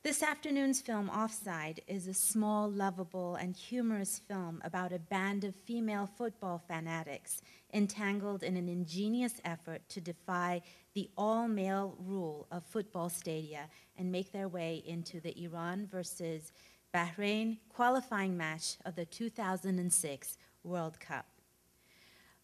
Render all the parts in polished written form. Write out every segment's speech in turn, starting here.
This afternoon's film, Offside, is a small, lovable, and humorous film about a band of female football fanatics entangled in an ingenious effort to defy the all-male rule of football stadia and make their way into the Iran versus Bahrain qualifying match of the 2006 World Cup.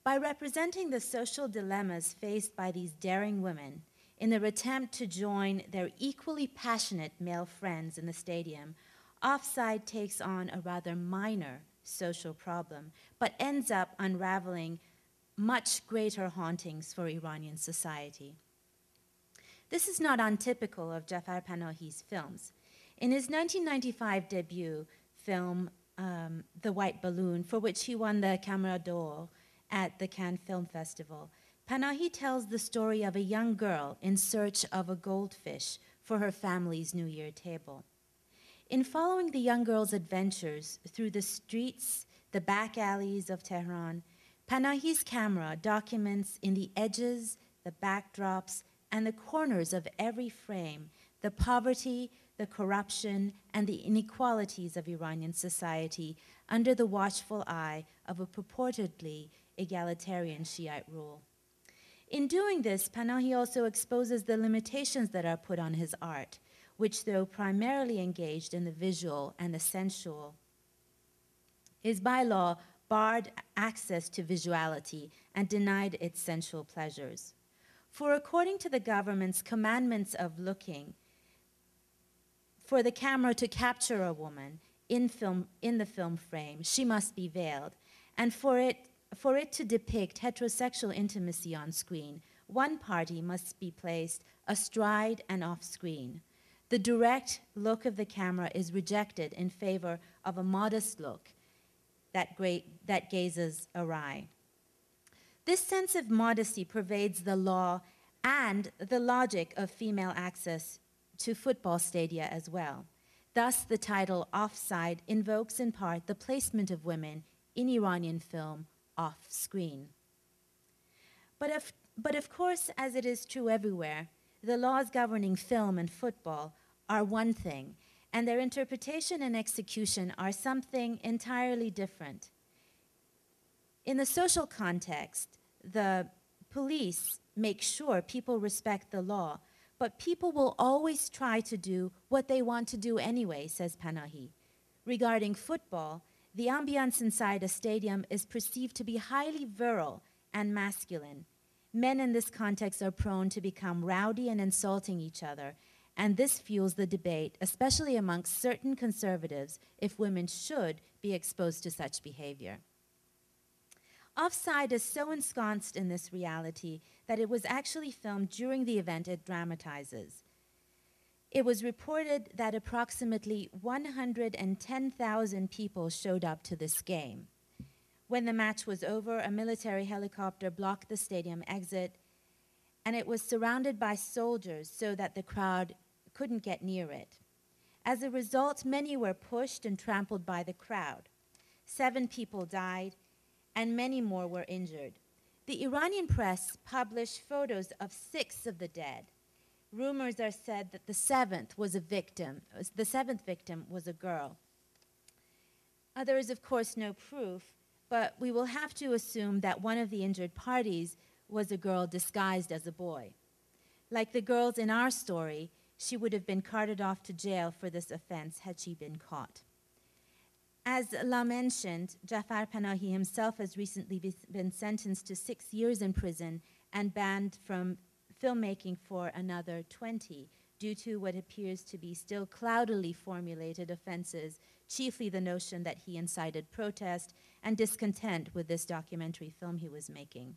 By representing the social dilemmas faced by these daring women, in their attempt to join their equally passionate male friends in the stadium, Offside takes on a rather minor social problem, but ends up unraveling much greater hauntings for Iranian society. This is not untypical of Jafar Panahi's films. In his 1995 debut film, The White Balloon, for which he won the Camera d'Or at the Cannes Film Festival, Panahi tells the story of a young girl in search of a goldfish for her family's New Year table. In following the young girl's adventures through the streets, the back alleys of Tehran, Panahi's camera documents in the edges, the backdrops, and the corners of every frame the poverty, the corruption, and the inequalities of Iranian society under the watchful eye of a purportedly egalitarian Shiite rule. In doing this, Panahi also exposes the limitations that are put on his art, which, though primarily engaged in the visual and the sensual, is by law barred access to visuality and denied its sensual pleasures. For according to the government's commandments of looking, for the camera to capture a woman in the film frame, she must be veiled, and for it to depict heterosexual intimacy on screen, one party must be placed astride and off-screen. The direct look of the camera is rejected in favor of a modest look that gazes awry. This sense of modesty pervades the law and the logic of female access to football stadia as well. Thus, the title Offside invokes in part the placement of women in Iranian film off-screen. But of course, as it is true everywhere, the laws governing film and football are one thing, and their interpretation and execution are something entirely different. In the social context, the police make sure people respect the law, but people will always try to do what they want to do anyway, says Panahi. Regarding football, the ambiance inside a stadium is perceived to be highly virile and masculine. Men in this context are prone to become rowdy and insulting each other, and this fuels the debate, especially amongst certain conservatives, if women should be exposed to such behavior. Offside is so ensconced in this reality that it was actually filmed during the event it dramatizes. It was reported that approximately 110,000 people showed up to this game. When the match was over, a military helicopter blocked the stadium exit, and it was surrounded by soldiers so that the crowd couldn't get near it. As a result, many were pushed and trampled by the crowd. 7 people died, and many more were injured. The Iranian press published photos of 6 of the dead. Rumors are said that the seventh victim was a girl. There is, of course, no proof, but we will have to assume that one of the injured parties was a girl disguised as a boy. Like the girls in our story, she would have been carted off to jail for this offense had she been caught. As La mentioned, Jafar Panahi himself has recently been sentenced to 6 years in prison and banned from filmmaking for another 20 due to what appears to be still cloudily formulated offenses, chiefly the notion that he incited protest and discontent with this documentary film he was making.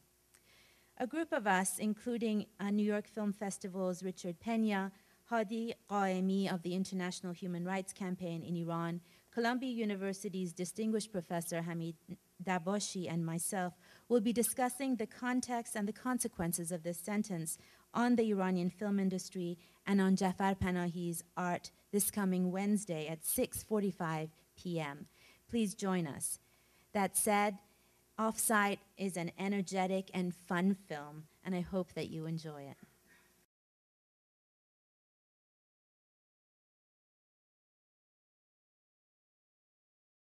A group of us, including New York Film Festival's Richard Pena, Hadi Qaemi of the International Human Rights Campaign in Iran, Columbia University's distinguished professor Hamid Dabashi, and myself will be discussing the context and the consequences of this sentence on the Iranian film industry and on Jafar Panahi's art this coming Wednesday at 6:45 p.m. Please join us. That said, Offside is an energetic and fun film, and I hope that you enjoy it.